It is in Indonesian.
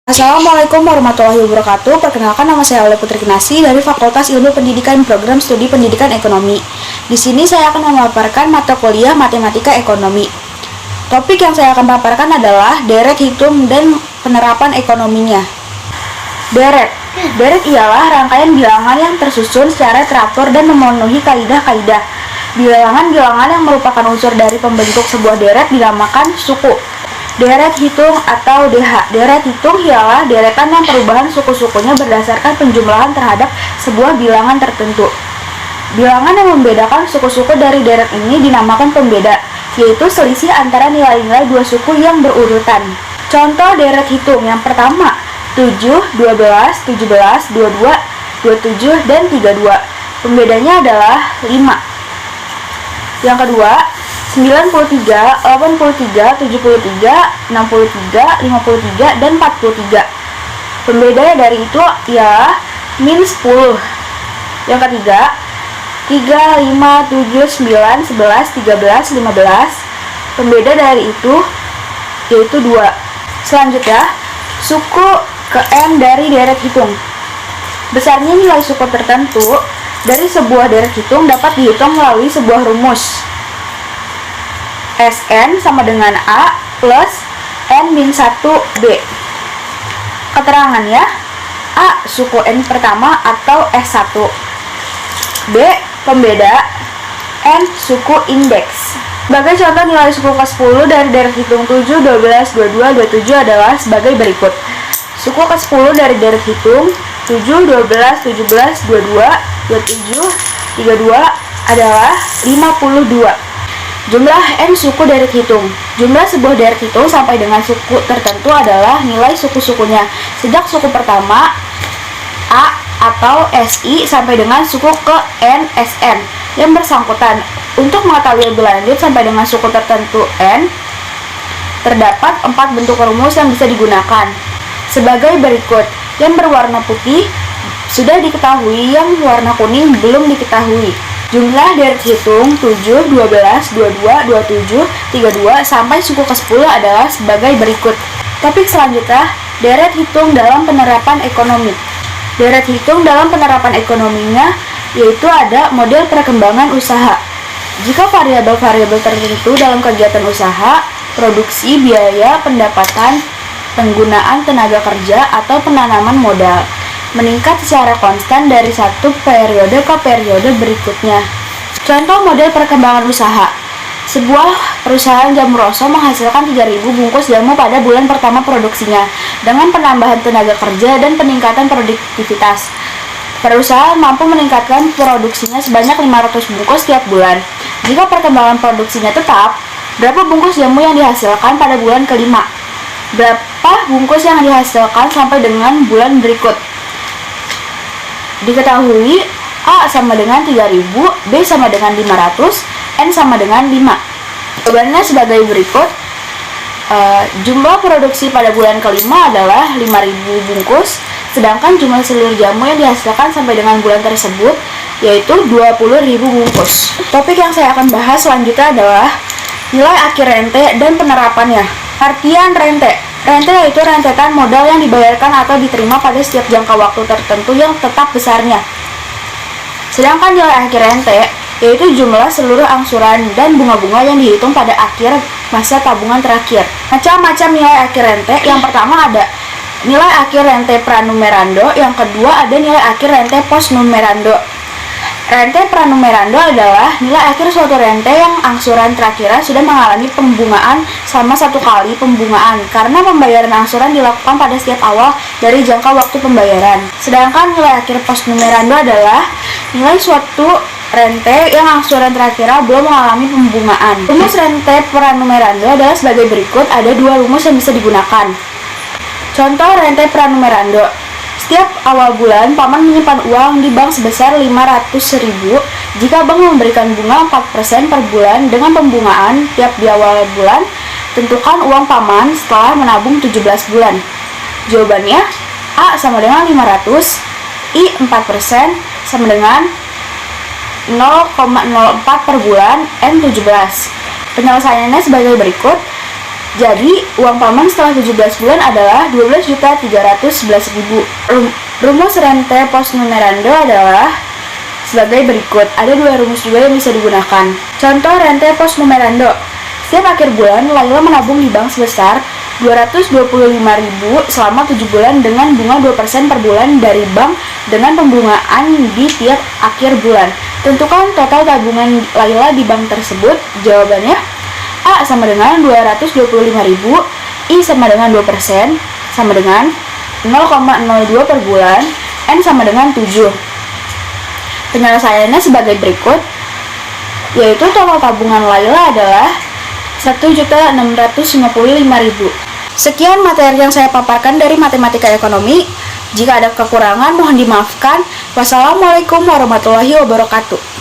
Assalamualaikum warahmatullahi wabarakatuh. Perkenalkan, nama saya Oleh Putri Kinasi dari Fakultas Ilmu Pendidikan Program Studi Pendidikan Ekonomi. Di sini saya akan memaparkan mata kuliah Matematika Ekonomi. Topik yang saya akan paparkan adalah deret hitung dan penerapan ekonominya. Deret ialah rangkaian bilangan yang tersusun secara teratur dan memenuhi kaidah-kaidah. Bilangan-bilangan yang merupakan unsur dari pembentuk sebuah deret dinamakan suku. Deret hitung atau DH. Deret hitung ialah deretan yang perubahan suku-sukunya berdasarkan penjumlahan terhadap sebuah bilangan tertentu. Bilangan yang membedakan suku-suku dari deret ini dinamakan pembeda, yaitu selisih antara nilai-nilai dua suku yang berurutan. Contoh deret hitung yang pertama, 7, 12, 17, 22, 27, dan 32. Pembedanya adalah 5. Yang kedua, 93, 83, 73, 63, 53, dan 43. Pembedanya dari itu ialah min 10. Yang ketiga, 3, 5, 7, 9, 11, 13, 15. Pembeda dari itu yaitu 2. Selanjutnya, suku ke N dari deret hitung. Besarnya nilai suku tertentu dari sebuah deret hitung dapat dihitung melalui sebuah rumus. Sn sama dengan A plus N-1B. Keterangannya, A suku N pertama atau S1, B pembeda, N suku indeks. Sebagai contoh, nilai suku ke-10 dari deret hitung 7, 12, 22, 27 adalah sebagai berikut. Suku ke-10 dari deret hitung 7, 12, 17, 22, 27, 32 adalah 52. Jumlah N suku deret hitung. Jumlah sebuah deret hitung sampai dengan suku tertentu adalah nilai suku-sukunya. Sejak suku pertama A atau SI sampai dengan suku ke N SN yang bersangkutan. Untuk mengetahui lebih lanjut sampai dengan suku tertentu N, terdapat 4 bentuk rumus yang bisa digunakan. Sebagai berikut. Yang berwarna putih sudah diketahui, yang warna kuning belum diketahui. Jumlah deret hitung 7, 12, 22, 27, 32 sampai suku ke-10 adalah sebagai berikut. Topik selanjutnya, deret hitung dalam penerapan ekonomi. Deret hitung dalam penerapan ekonominya yaitu ada model perkembangan usaha. Jika variabel-variabel tertentu dalam kegiatan usaha, produksi, biaya, pendapatan, penggunaan tenaga kerja, atau penanaman modal meningkat secara konstan dari satu periode ke periode berikutnya. Contoh model perkembangan usaha. Sebuah perusahaan jamu Rosso menghasilkan 3.000 bungkus jamu pada bulan pertama produksinya. Dengan penambahan tenaga kerja dan peningkatan produktivitas, perusahaan mampu meningkatkan produksinya sebanyak 500 bungkus tiap bulan. Jika perkembangan produksinya tetap, berapa bungkus jamu yang dihasilkan pada bulan kelima? Berapa bungkus yang dihasilkan sampai dengan bulan berikut? Diketahui A sama dengan 3.000, B sama dengan 500, N sama dengan 5. Jawabannya sebagai berikut. Jumlah produksi pada bulan kelima adalah 5.000 bungkus, sedangkan jumlah seluruh jamu yang dihasilkan sampai dengan bulan tersebut yaitu 20.000 bungkus. Topik yang saya akan bahas selanjutnya adalah nilai akhir rente dan penerapannya. Artian rente. Rente yaitu rentetan modal yang dibayarkan atau diterima pada setiap jangka waktu tertentu yang tetap besarnya. Sedangkan nilai akhir rente yaitu jumlah seluruh angsuran dan bunga-bunga yang dihitung pada akhir masa tabungan terakhir. Macam-macam nilai akhir rente. Yang pertama ada nilai akhir rente pranumerando, yang kedua ada nilai akhir rente postnumerando. Rente pranumerando adalah nilai akhir suatu rente yang angsuran terakhirnya sudah mengalami pembungaan selama 1 kali pembungaan karena pembayaran angsuran dilakukan pada setiap awal dari jangka waktu pembayaran. Sedangkan nilai akhir postnumerando adalah nilai suatu rente yang angsuran terakhirnya belum mengalami pembungaan. Rumus rente pranumerando adalah sebagai berikut. Ada 2 rumus yang bisa digunakan. Contoh rente pranumerando. Setiap awal bulan, paman menyimpan uang di bank sebesar 500.000. Jika bank memberikan bunga 4% per bulan dengan pembungaan tiap di awal bulan, tentukan uang paman setelah menabung 17 bulan. Jawabannya, A sama dengan 500, I 4% sama dengan 0,04 per bulan, N 17. Penyelesaiannya sebagai berikut. Jadi, uang paman setelah 17 bulan adalah 12.311.000. Rumus rente post numerando adalah sebagai berikut. Ada dua rumus juga yang bisa digunakan. Contoh rente post numerando. Setiap akhir bulan, Laila menabung di bank sebesar 225.000 selama 7 bulan dengan bunga 2% per bulan dari bank dengan pembungaan di tiap akhir bulan. Tentukan total tabungan Laila di bank tersebut. Jawabannya A sama dengan 225.000, I sama dengan 2%, sama dengan 0,02 per bulan, N sama dengan 7. Penyelesaiannya sebagai berikut, yaitu total tabungan Laila adalah 1.655.000. Sekian materi yang saya paparkan dari Matematika Ekonomi. Jika ada kekurangan mohon dimaafkan. Wassalamualaikum warahmatullahi wabarakatuh.